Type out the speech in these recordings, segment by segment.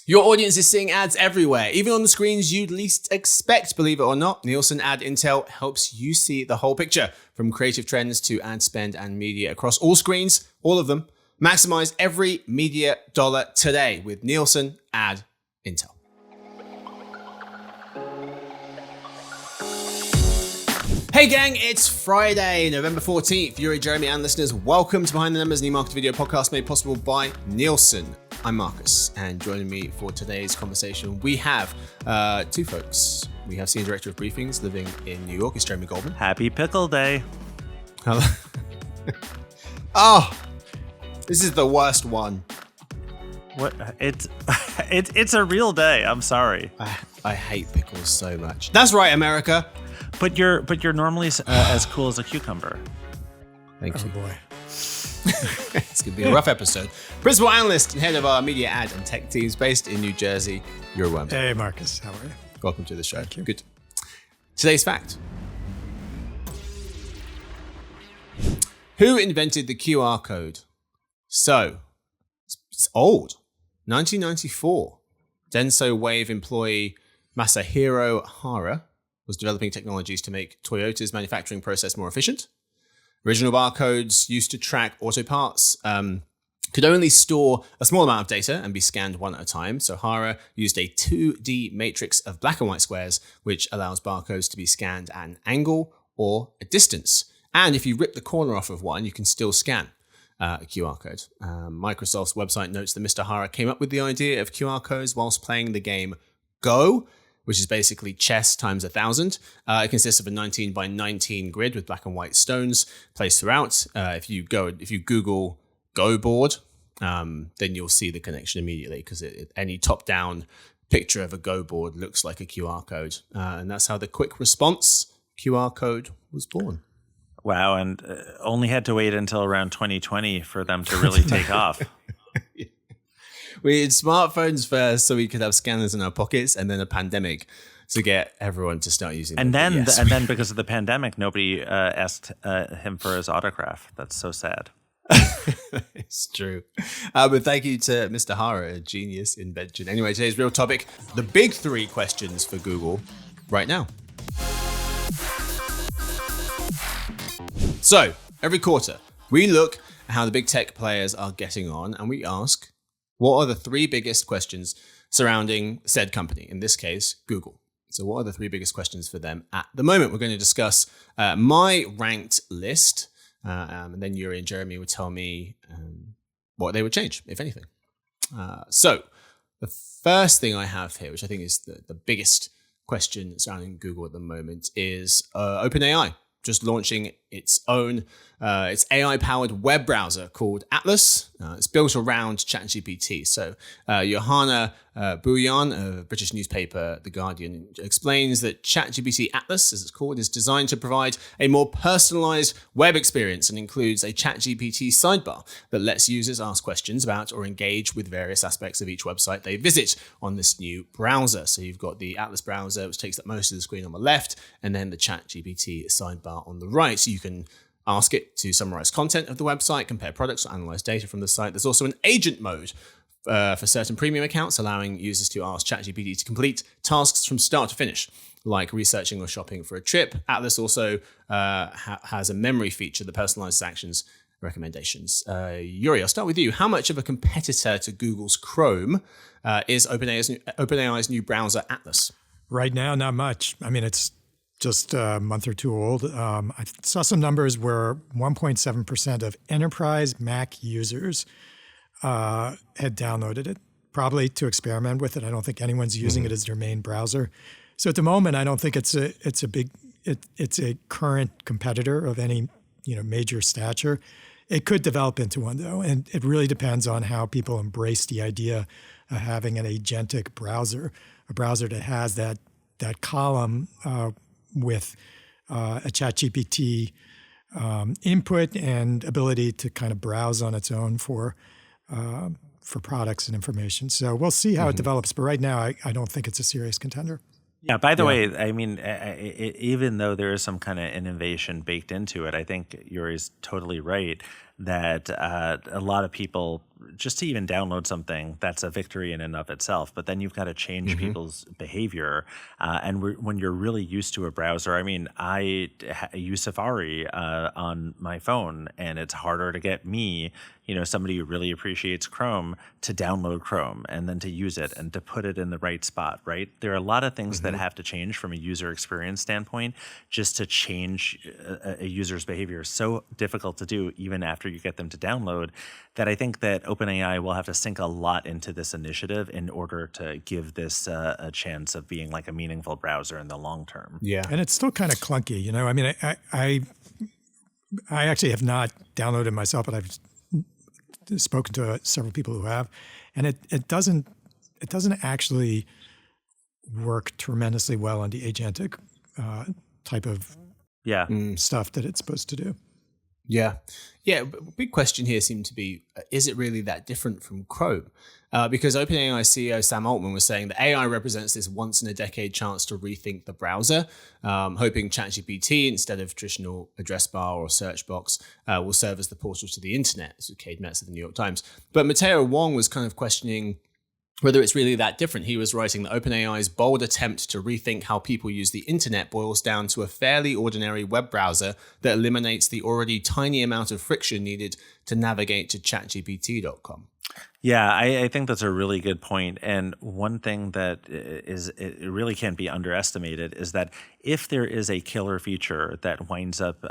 Your audience is seeing ads everywhere, even on the screens you'd least expect, believe it or not. Nielsen Ad Intel helps you see the whole picture, from creative trends to ad spend and media across all screens, all of them. Maximize every media dollar today with Nielsen Ad Intel. Hey gang, it's Friday, November 14th. Yory, Jeremy, and listeners, welcome to Behind the Numbers, an eMarketer video podcast made possible by Nielsen. I'm Marcus, and joining me for today's conversation, we have two folks. We have Senior Director of Briefings living in New York. It's Jeremy Goldman. Happy Pickle Day. Hello. Oh, this is the worst one. What? It's a real day. I'm sorry. I hate pickles so much. That's right, America. But you're normally as cool as a cucumber. Thank you. Oh boy. It's going to be a rough episode. Principal Analyst and Head of our Media Ad and Tech teams based in New Jersey, Yory Wurmser. Hey, Marcus. How are you? Welcome to the show. Thank you. Good. Today's fact. Who invented the QR code? So, it's old. 1994. Denso Wave employee Masahiro Hara was developing technologies to make Toyota's manufacturing process more efficient. Original barcodes used to track auto parts could only store a small amount of data and be scanned one at a time. So Hara used a 2D matrix of black and white squares, which allows barcodes to be scanned at an angle or a distance. And if you rip the corner off of one, you can still scan a QR code. Microsoft's website notes that Mr. Hara came up with the idea of QR codes whilst playing the game Go, which is basically chess times 1,000. It consists of a 19 by 19 grid with black and white stones placed throughout. If you Google Go board, then you'll see the connection immediately, because any top-down picture of a Go board looks like a QR code. And that's how the quick response QR code was born. Wow, and only had to wait until around 2020 for them to really take off. We had smartphones first, so we could have scanners in our pockets, and then a pandemic to get everyone to start using them. And then because of the pandemic, nobody asked him for his autograph. That's so sad. It's true. But thank you to Mr. Hara, a genius invention. Anyway, today's real topic, the big three questions for Google right now. So, every quarter, we look at how the big tech players are getting on, and we ask, what are the three biggest questions surrounding said company? In this case, Google. So what are the three biggest questions for them at the moment? We're going to discuss my ranked list, and then Yory and Jeremy would tell me what they would change, if anything. So the first thing I have here, which I think is the biggest question surrounding Google at the moment, is OpenAI just launching its own its AI-powered web browser called Atlas. It's built around ChatGPT. So Johanna Bouillon of British newspaper The Guardian explains that ChatGPT Atlas, as it's called, is designed to provide a more personalized web experience and includes a ChatGPT sidebar that lets users ask questions about or engage with various aspects of each website they visit on this new browser. So you've got the Atlas browser, which takes up most of the screen on the left, and then the ChatGPT sidebar on the right. So you can ask it to summarize content of the website, compare products, or analyze data from the site. There's also an agent mode for certain premium accounts, allowing users to ask ChatGPT to complete tasks from start to finish, like researching or shopping for a trip. Atlas also has a memory feature that personalizes actions recommendations. Yory, I'll start with you. How much of a competitor to Google's Chrome is OpenAI's new browser, Atlas? Right now, not much. I mean, it's just a month or two old. I saw some numbers where 1.7% of enterprise Mac users had downloaded it, probably to experiment with it. I don't think anyone's using it as their main browser. So at the moment, I don't think it's a current competitor of any major stature. It could develop into one, though, and it really depends on how people embrace the idea of having an agentic browser, a browser that has that column with a ChatGPT input and ability to kind of browse on its own for products and information. So we'll see how it develops. But right now, I don't think it's a serious contender. Yeah, by the way, I mean, even though there is some kind of innovation baked into it, I think Yory's totally right. that a lot of people, just to even download something, that's a victory in and of itself. But then you've got to change people's behavior. When you're really used to a browser, I mean, I use Safari on my phone, and it's harder to get me, somebody who really appreciates Chrome, to download Chrome and then to use it and to put it in the right spot, right? There are a lot of things that have to change from a user experience standpoint just to change a user's behavior. So difficult to do even after you get them to download, that I think that OpenAI will have to sink a lot into this initiative in order to give this a chance of being like a meaningful browser in the long term. Yeah. And it's still kind of clunky, I mean, I actually have not downloaded myself, but I've spoken to several people who have, and it doesn't actually work tremendously well on the agentic type of stuff that it's supposed to do. Yeah. Big question here seemed to be, is it really that different from Chrome? Because OpenAI CEO Sam Altman was saying that AI represents this once-in-a-decade chance to rethink the browser, hoping ChatGPT, instead of traditional address bar or search box, will serve as the portal to the internet. This is Cade Metz of the New York Times. But Matteo Wong was kind of questioning whether it's really that different. He was writing that OpenAI's bold attempt to rethink how people use the internet boils down to a fairly ordinary web browser that eliminates the already tiny amount of friction needed to navigate to chatgpt.com. Yeah, I think that's a really good point. And one thing that it really can't be underestimated is that if there is a killer feature that winds up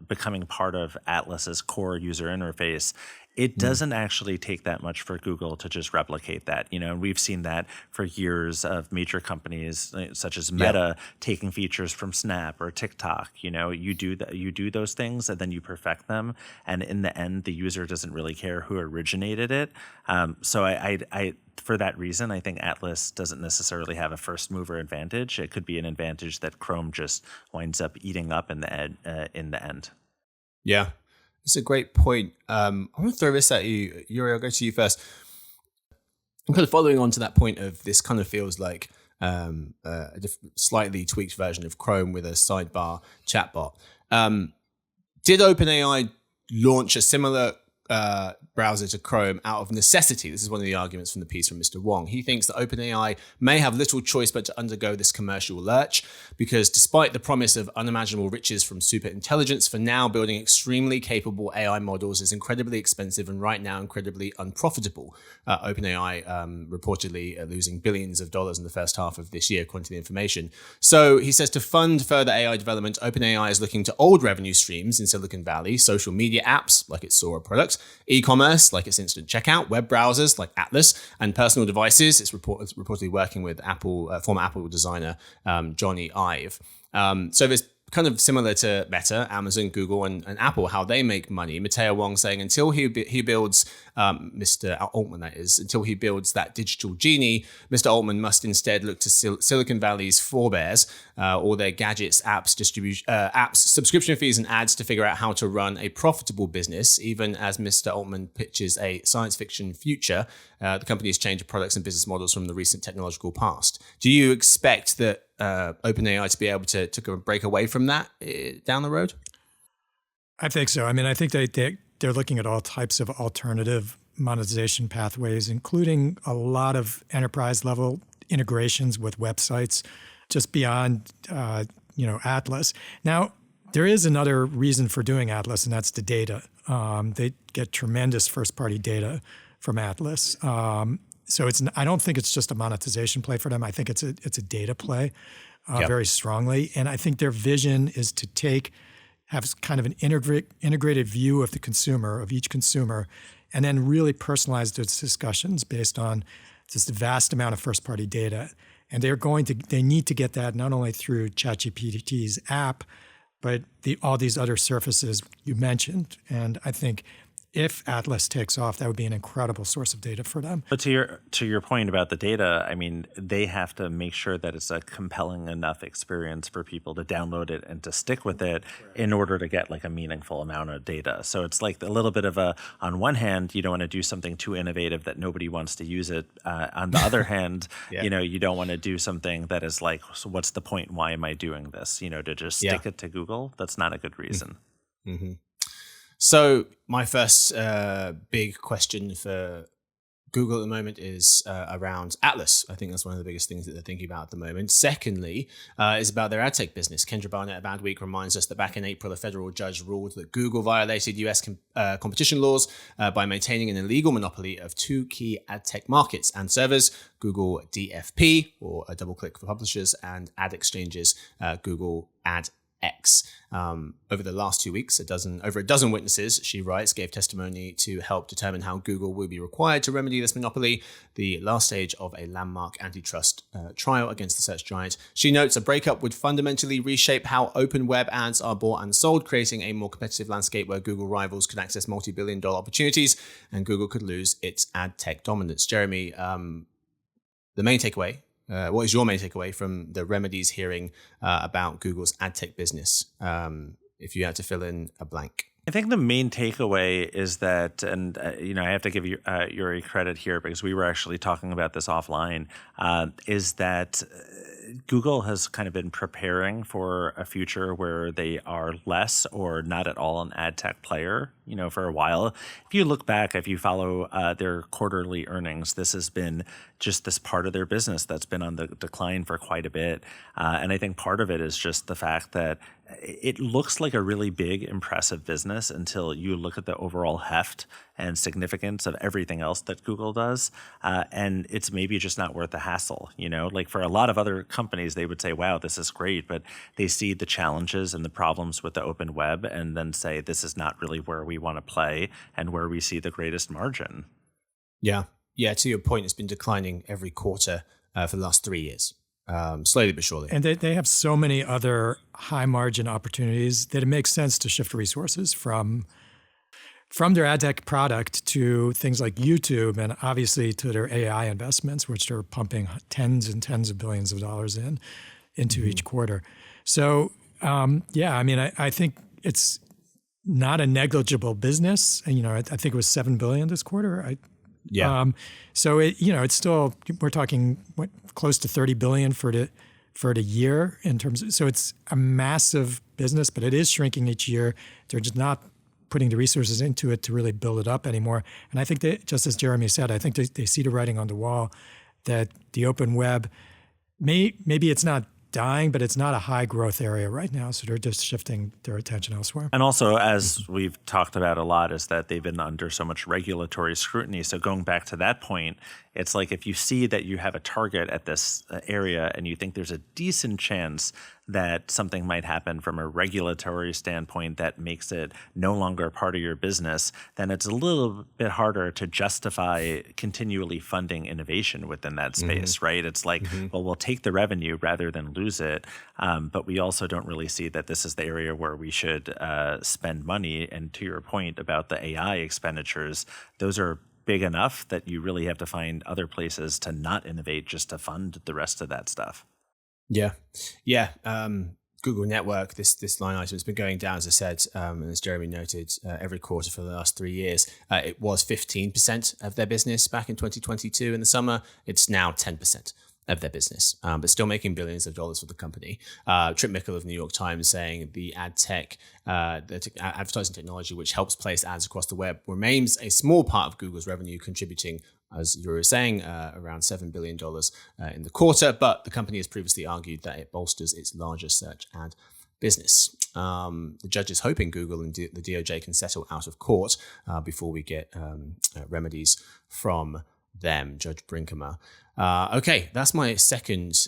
becoming part of Atlas's core user interface, it doesn't actually take that much for Google to just replicate that. And we've seen that for years of major companies such as Meta taking features from Snap or TikTok. You do those things and then you perfect them, and in the end, the user doesn't really care who originated it. So I for that reason, I think Atlas doesn't necessarily have a first mover advantage. It could be an advantage that Chrome just winds up eating up in the end. Yeah. It's a great point. I want to throw this at you, Yory. I'll go to you first. I'm kind of following on to that point of this kind of feels like a slightly tweaked version of Chrome with a sidebar chatbot. Did OpenAI launch a similar browser to Chrome out of necessity? This is one of the arguments from the piece from Mr. Wong. He thinks that OpenAI may have little choice but to undergo this commercial lurch because despite the promise of unimaginable riches from super intelligence, for now building extremely capable AI models is incredibly expensive and right now incredibly unprofitable. OpenAI reportedly losing billions of dollars in the first half of this year, according to the information. So he says to fund further AI development, OpenAI is looking to old revenue streams in Silicon Valley, social media apps like its Sora products, e-commerce like its instant checkout, web browsers like Atlas, and personal devices. It's reportedly working with former Apple designer Johnny Ive. So there's kind of similar to Meta, Amazon, Google, and Apple, how they make money. Matteo Wong saying until he builds, Mr. Altman that is, until he builds that digital genie, Mr. Altman must instead look to Silicon Valley's forebears, all their gadgets, apps, subscription fees, and ads to figure out how to run a profitable business. Even as Mr. Altman pitches a science fiction future, the company has changed products and business models from the recent technological past. Do you expect that OpenAI to be able to break away from that down the road? I think so. I mean, I think they're looking at all types of alternative monetization pathways, including a lot of enterprise level integrations with websites just beyond, Atlas. Now, there is another reason for doing Atlas, and that's the data. They get tremendous first-party data from Atlas. So I don't think it's just a monetization play for them. I think it's a data play very strongly. And I think their vision is to have kind of an integrated view of the consumer, of each consumer, and then really personalize those discussions based on just a vast amount of first-party data. And they need to get that not only through ChatGPT's app, but all these other surfaces you mentioned. And I think if Atlas takes off, that would be an incredible source of data for them. But to your point about the data, I mean, they have to make sure that it's a compelling enough experience for people to download it and to stick with it in order to get like a meaningful amount of data. So it's like a little bit of on one hand, you don't want to do something too innovative that nobody wants to use it. On the other hand, you don't want to do something that is like, so what's the point? Why am I doing this? To just stick it to Google, that's not a good reason. Mm-hmm. So my first big question for Google at the moment is around Atlas. I think that's one of the biggest things that they're thinking about at the moment. Secondly, is about their ad tech business. Kendra Barnett of Adweek reminds us that back in April, a federal judge ruled that Google violated US competition laws by maintaining an illegal monopoly of two key ad tech markets and servers, Google DFP, or a double click for publishers, and ad exchanges, Google Ad X. Over the last 2 weeks, over a dozen witnesses, she writes, gave testimony to help determine how Google will be required to remedy this monopoly, the last stage of a landmark antitrust trial against the search giant. She notes a breakup would fundamentally reshape how open web ads are bought and sold, creating a more competitive landscape where Google rivals could access multi-billion-dollar opportunities and Google could lose its ad tech dominance. Jeremy, the main takeaway. What is your main takeaway from the remedies hearing about Google's ad tech business? If you had to fill in a blank. I think the main takeaway is that, and I have to give you Yory credit here because we were actually talking about this offline, is that Google has kind of been preparing for a future where they are less or not at all an ad tech player, for a while. If you look back, if you follow their quarterly earnings, this has been just this part of their business that's been on the decline for quite a bit. And I think part of it is just the fact that it looks like a really big, impressive business until you look at the overall heft and significance of everything else that Google does. And it's maybe just not worth the hassle, Like for a lot of other companies, they would say, wow, this is great. But they see the challenges and the problems with the open web and then say, this is not really where we want to play and where we see the greatest margin. Yeah. Yeah, to your point, it's been declining every quarter for the last 3 years. Slowly but surely. And they have so many other high margin opportunities that it makes sense to shift resources from their ad tech product to things like YouTube and obviously to their AI investments, which they're pumping tens and tens of billions of dollars into each quarter. So, I think it's not a negligible business. And, I think it was $7 billion this quarter. So it's still, we're talking close to $30 billion for the year in terms of, so it's a massive business, but it is shrinking each year. They're just not putting the resources into it to really build it up anymore. And I think that, just as Jeremy said, I think they see the writing on the wall that the open web, maybe it's not dying, but it's not a high growth area right now. So they're just shifting their attention elsewhere. And also, as we've talked about a lot, is that they've been under so much regulatory scrutiny. So going back to that point, it's like if you see that you have a target at this area and you think there's a decent chance that something might happen from a regulatory standpoint that makes it no longer part of your business, then it's a little bit harder to justify continually funding innovation within that space, right? It's like, well, we'll take the revenue rather than lose it, but we also don't really see that this is the area where we should spend money. And to your point about the AI expenditures, those are big enough that you really have to find other places to not innovate just to fund the rest of that stuff. Yeah. Google Network, this line item has been going down, as I said, and as Jeremy noted, every quarter for the last 3 years. It was 15% of their business back in 2022 in the summer. It's now 10% of their business, but still making billions of dollars for the company. Trip Mickle of New York Times saying the ad tech, advertising technology, which helps place ads across the web, remains a small part of Google's revenue, contributing, as you were saying, around $7 billion in the quarter. But the company has previously argued that it bolsters its larger search ad business. The judge is hoping Google and the DOJ can settle out of court before we get remedies from them, Judge Brinkema. Okay, that's my second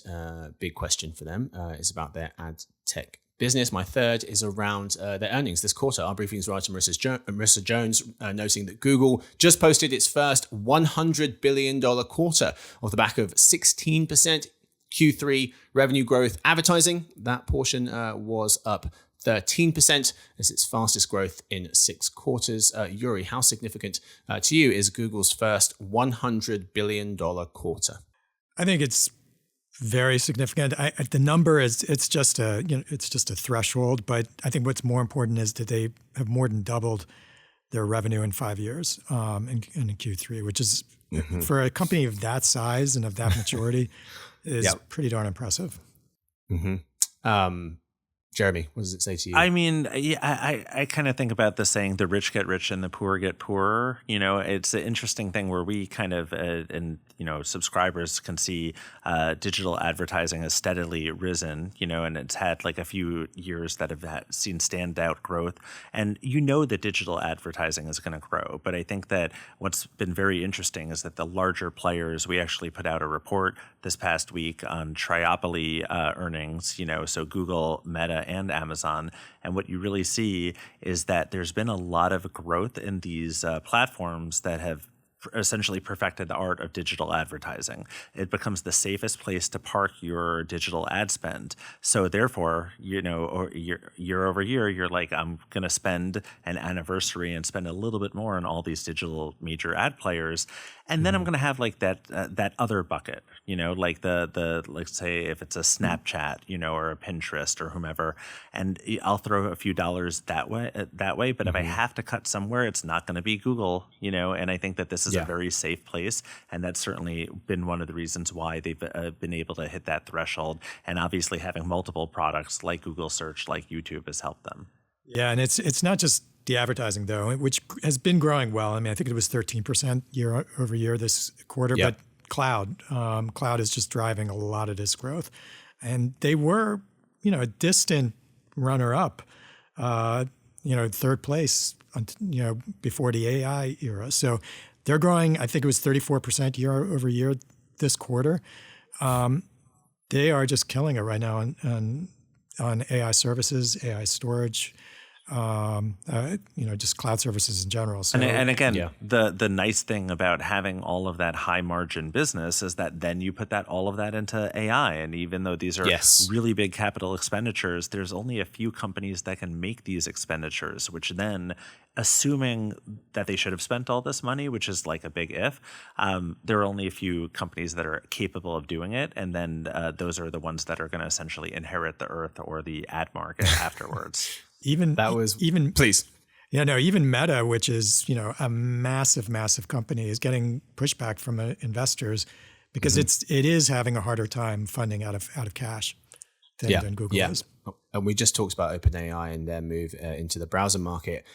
big question for them. Is about their ad tech business. My third is around their earnings this quarter. Our Briefings writer Marissa Jones noting that Google just posted its first $100 billion quarter off the back of 16% Q3 revenue growth. Advertising, that portion was up 13%. As its fastest growth in 6 quarters. Yory, how significant to you is Google's first $100 billion quarter? I think it's very significant. The number is it's just a threshold, but I think what's more important is that they have more than doubled their revenue in 5 years in Q3, which is for a company of that size and of that maturity is pretty darn impressive. Jeremy, what does it say to you? I mean, yeah, I kind of think about the saying, the rich get rich and the poor get poorer. It's an interesting thing where we kind of, and, subscribers can see digital advertising has steadily risen, and it's had like a few years that have seen standout growth. And that digital advertising is going to grow. But I think that what's been very interesting is that the larger players, we actually put out a report this past week on triopoly earnings, so Google, Meta, and Amazon. And what you really see is that there's been a lot of growth in these platforms that have essentially perfected the art of digital advertising. It becomes the safest place to park your digital ad spend. So therefore, or year over year, you're like, I'm going to spend an anniversary and spend a little bit more on all these digital major ad players. And then I'm going to have like that other bucket, like the let's say if it's a Snapchat, or a Pinterest or whomever, and I'll throw a few dollars that way. But if I have to cut somewhere, it's not going to be Google, and I think that this is a very safe place. And that's certainly been one of the reasons why they've been able to hit that threshold. And obviously having multiple products like Google Search, like YouTube has helped them. Yeah, and it's not just the advertising, though, which has been growing well. I mean, I think it was 13% year over year this quarter, but cloud is just driving a lot of this growth. And they were, a distant runner-up, third place, before the AI era. So they're growing, I think it was 34% year over year this quarter. They are just killing it right now on AI services, AI storage, just cloud services in general. So, and again, the nice thing about having all of that high margin business is that then you put all of that into AI. And even though these are really big capital expenditures, there's only a few companies that can make these expenditures, which then, assuming that they should have spent all this money, which is like a big if, there are only a few companies that are capable of doing it. And then those are the ones that are going to essentially inherit the earth or the ad market afterwards. Even please. Yeah, no, even Meta, which is, a massive company, is getting pushback from investors because it is having a harder time funding out of cash than Google is. And we just talked about OpenAI and their move into the browser market,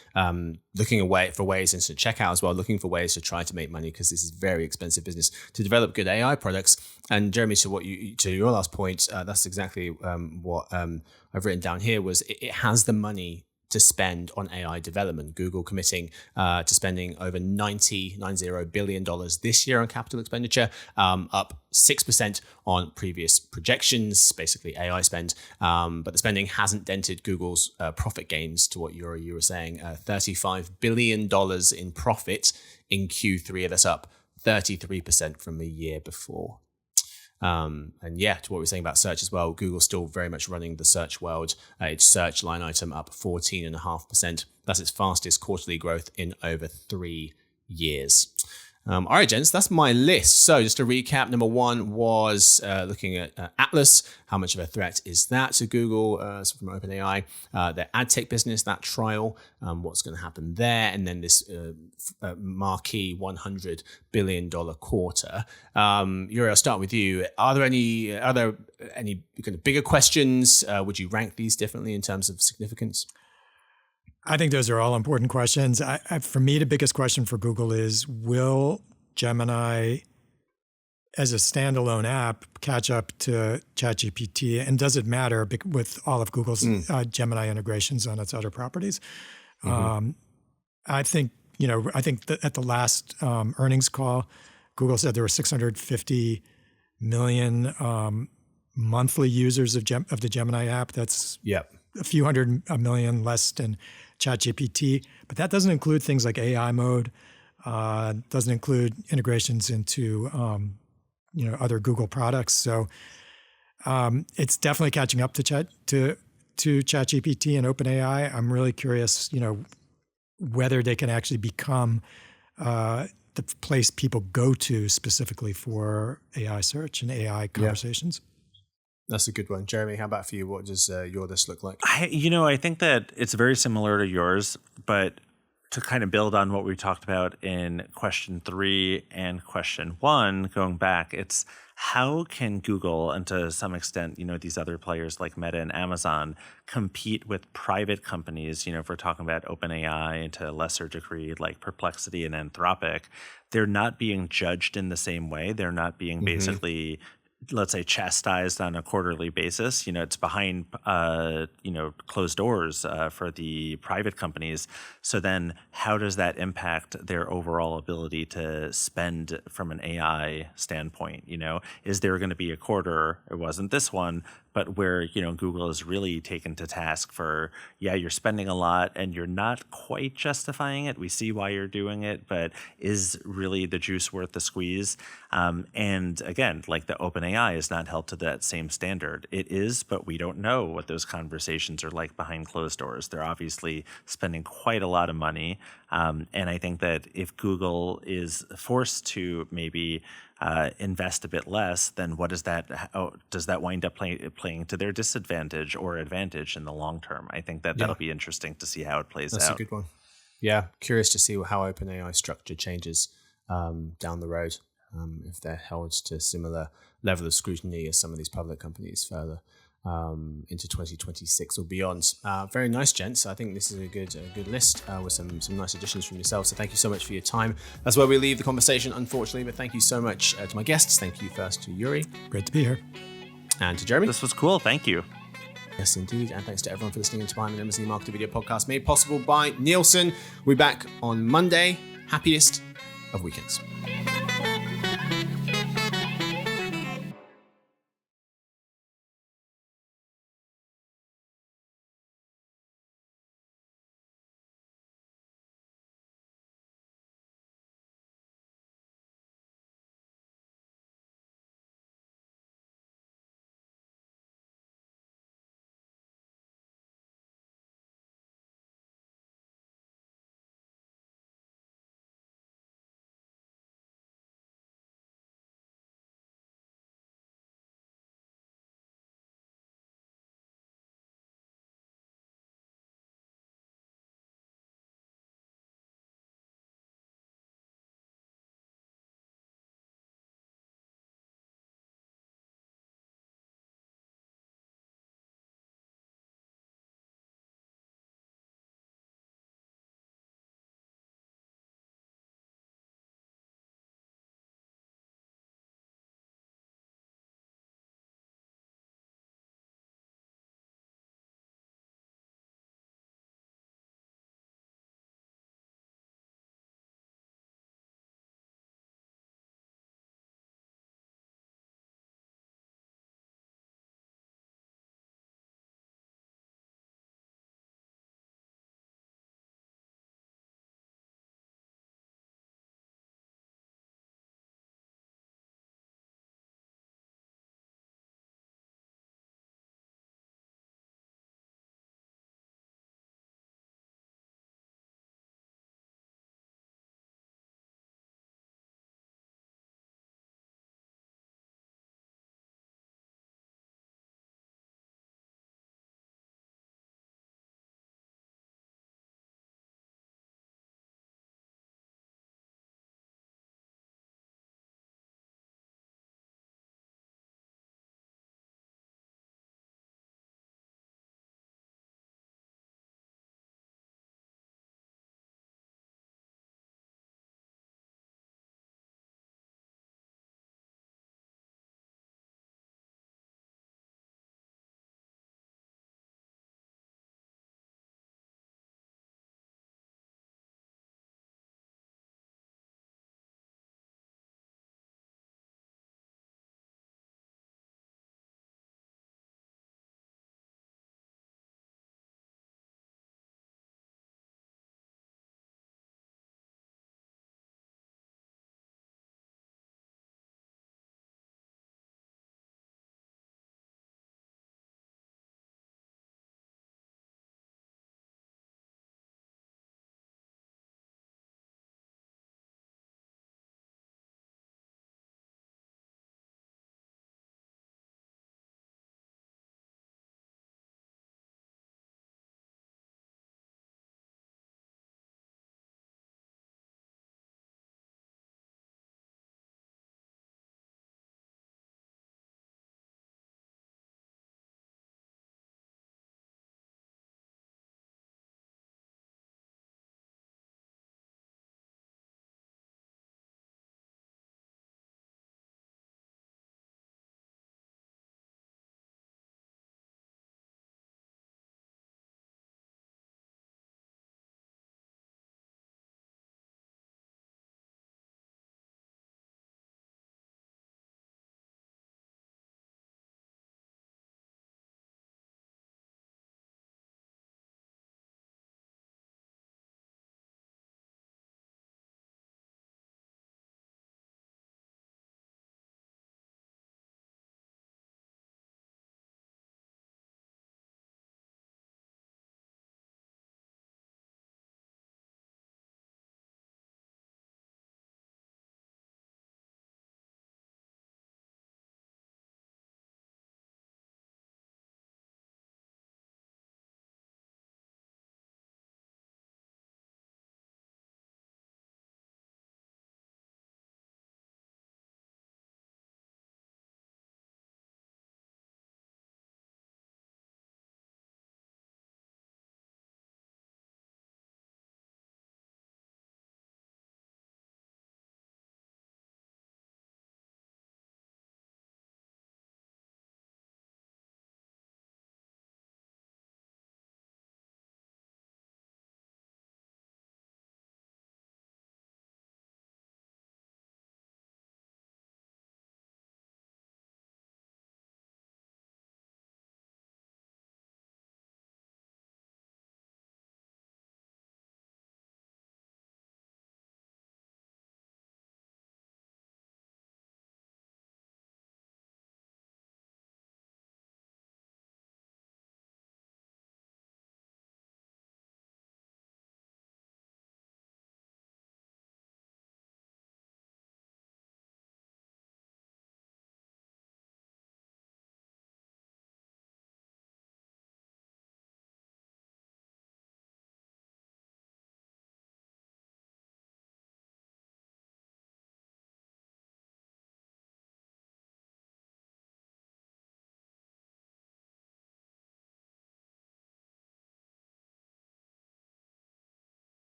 looking for ways instant checkout as well, looking for ways to try to make money because this is very expensive business to develop good AI products. And Jeremy, to your last point, that's exactly what I've written down here was it has the money to spend on AI development. Google committing to spending over $90 billion this year on capital expenditure, up 6% on previous projections, basically AI spend. But the spending hasn't dented Google's profit gains to what you were saying, $35 billion in profit in Q3. That's up 33% from the year before. To what we were saying about search as well, Google's still very much running the search world. Its search line item up 14.5%. That's its fastest quarterly growth in over 3 years. All right, gents, that's my list. So just to recap, number one was looking at Atlas. How much of a threat is that to Google from OpenAI? Their ad tech business, that trial, what's going to happen there? And then this marquee $100 billion quarter. Yory, I'll start with you. Are there any kind of bigger questions? Would you rank these differently in terms of significance? I think those are all important questions. For me, the biggest question for Google is, will Gemini as a standalone app catch up to ChatGPT? And does it matter with all of Google's Gemini integrations on its other properties? I think that at the last earnings call, Google said there were 650 million monthly users of the Gemini app. That's a few hundred million less than ChatGPT, but that doesn't include things like AI mode, doesn't include integrations into other Google products. So it's definitely catching up to ChatGPT and OpenAI. I'm really curious, whether they can actually become the place people go to specifically for AI search and AI conversations. That's a good one. Jeremy, how about for you? What does your list look like? I think that it's very similar to yours, but to kind of build on what we talked about in question 3 and question 1, going back, it's how can Google and to some extent, these other players like Meta and Amazon compete with private companies, if we're talking about OpenAI and to a lesser degree like Perplexity and Anthropic, they're not being judged in the same way. They're not being basically, let's say, chastised on a quarterly basis. It's behind, closed doors for the private companies. So then how does that impact their overall ability to spend from an AI standpoint? Is there going to be a quarter, it wasn't this one, but where, Google is really taken to task for, you're spending a lot and you're not quite justifying it. We see why you're doing it, but is really the juice worth the squeeze? And again, like the OpenAI is not held to that same standard. It is, but we don't know what those conversations are like behind closed doors. They're obviously spending quite a lot of money. And I think that if Google is forced to maybe invest a bit less, then what does that wind up playing to their disadvantage or advantage in the long term? I think that'll be interesting to see how it plays out. That's a good one. Yeah, curious to see how OpenAI structure changes down the road, if they're held to a similar level of scrutiny as some of these public companies further into 2026 or beyond. Very nice, gents. I think this is a good list with some nice additions from yourself. So thank you so much for your time. That's where we leave the conversation, unfortunately. But thank you so much to my guests. Thank you first to Yory. Great to be here. And to Jeremy. This was cool. Thank you. Yes, indeed. And thanks to everyone for listening to Behind the Numbers, the Marketer Video Podcast, made possible by Nielsen. We'll be back on Monday. Happiest of weekends.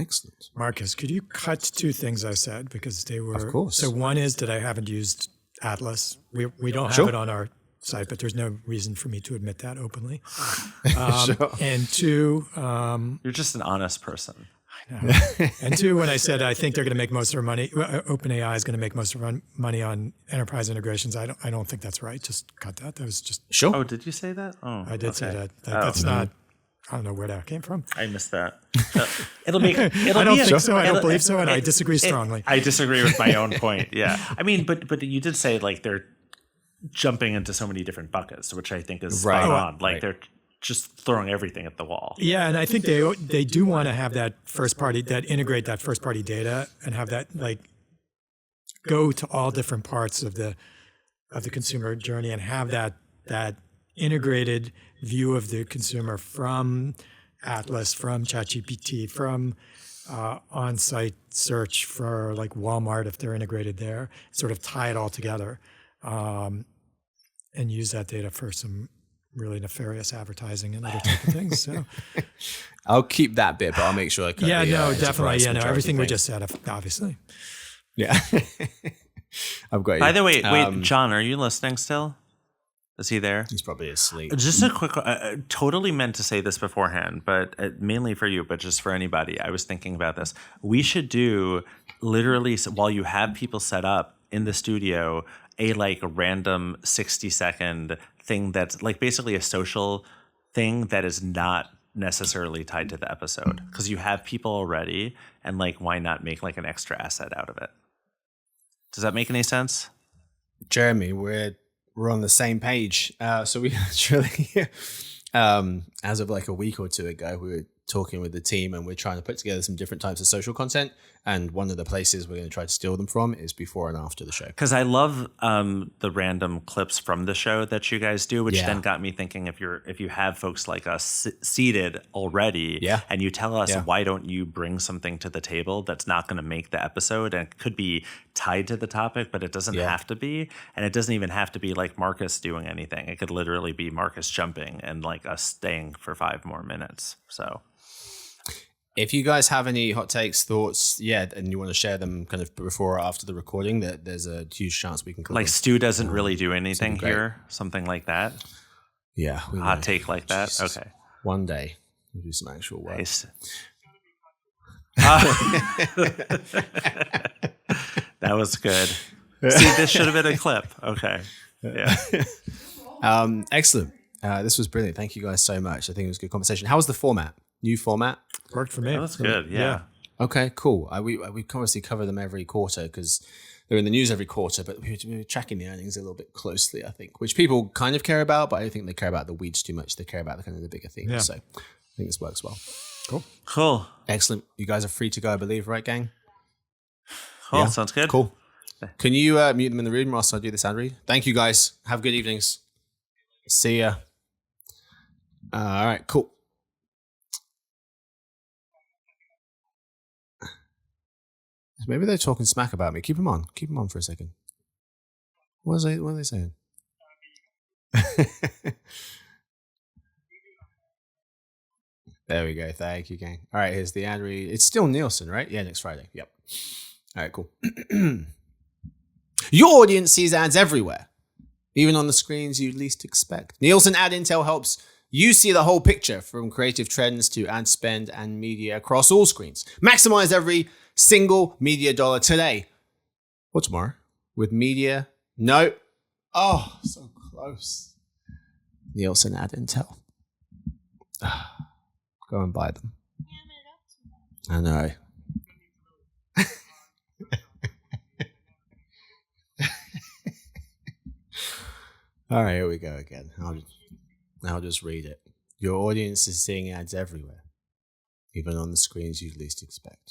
Excellent. Marcus, could you cut two things I said because they were? Of course. So one is that I haven't used Atlas. We don't have Sure. it on our site, but there's no reason for me to admit that openly. Sure. And two, You're just an honest person. and two, when I said I think they're going to make most of their money, OpenAI is going to make most of their money on enterprise integrations. I don't think that's right. Just cut that. That was just. Sure. Oh, did you say that? Oh, I did say okay. that. That's not. I don't know where that came from. I missed that. So it'll make. I don't think so. I don't believe so, and I disagree strongly. I disagree with my own point. Yeah, I mean, but you did say like they're jumping into so many different buckets, which I think is Right. spot on. Like Right. they're just throwing everything at the wall. Yeah, and I think they do want to have that first party, that integrate that first party data and have that like go to all different parts of the consumer journey and have that integrated view of the consumer from Atlas, from ChatGPT, from on-site search for like Walmart if they're integrated there, sort of tie it all together and use that data for some really nefarious advertising and other type of things. So I'll keep that bit, but I'll make sure I cut yeah, the, no, enterprise definitely. Yeah, no, majority everything we thing. just said, obviously. Yeah. I've got you. By the way, wait, John, are you listening still? Is he there? He's probably asleep. Just a quick, totally meant to say this beforehand, but mainly for you, but just for anybody. I was thinking about this. We should do literally, while you have people set up in the studio, a like random 60-second thing that's like basically a social thing that is not necessarily tied to the episode because you have people already, and like why not make like an extra asset out of it? Does that make any sense? Jeremy, we're on the same page. So we actually, as of like a week or two ago, we were talking with the team and we're trying to put together some different types of social content. And one of the places we're going to try to steal them from is before and after the show. Because I love the random clips from the show that you guys do, which Yeah. then got me thinking if you have folks like us seated already, Yeah. and you tell us Yeah. why don't you bring something to the table that's not going to make the episode and it could be tied to the topic, but it doesn't Yeah. have to be, and it doesn't even have to be like Marcus doing anything. It could literally be Marcus jumping and like us staying for 5 more minutes. So. If you guys have any hot takes, thoughts, and you want to share them kind of before or after the recording, that there's a huge chance we can cover Like them. Stu doesn't really do anything great. here, something like that. Yeah. we Hot know. take like that. Jesus. Okay. One day we'll do some actual work. Nice. That was good. See, this should have been a clip. Okay. Yeah. Excellent. This was brilliant. Thank you guys so much. I think it was a good conversation. How was the format? New format? Worked for me. That was good. Yeah. Okay, cool. We obviously cover them every quarter because they're in the news every quarter, but we're tracking the earnings a little bit closely, I think, which people kind of care about, but I don't think they care about the weeds too much. They care about the kind of the bigger themes. Yeah. So I think this works well. Cool. Excellent. You guys are free to go, I believe, right, gang? Cool. Yeah. Sounds good. Cool. Can you mute them in the room whilst I do this ad read? Thank you, guys. Have good evenings. See ya. All right, cool. Maybe they're talking smack about me. Keep them on. Keep them on for a second. What are they saying? There we go. Thank you, gang. All right, here's the ad read. It's still Nielsen, right? Yeah, next Friday. Yep. All right, cool. Your audience sees ads everywhere, even on the screens you'd least expect. Nielsen Ad Intel helps you see the whole picture, from creative trends to ad spend and media across all screens. Maximize every single media dollar today or tomorrow with media. No. Oh, so close. Nielsen Ad Intel. Go and buy them. I know. All right, here we go again. I'll just read it. Your audience is seeing ads everywhere, even on the screens you'd least expect.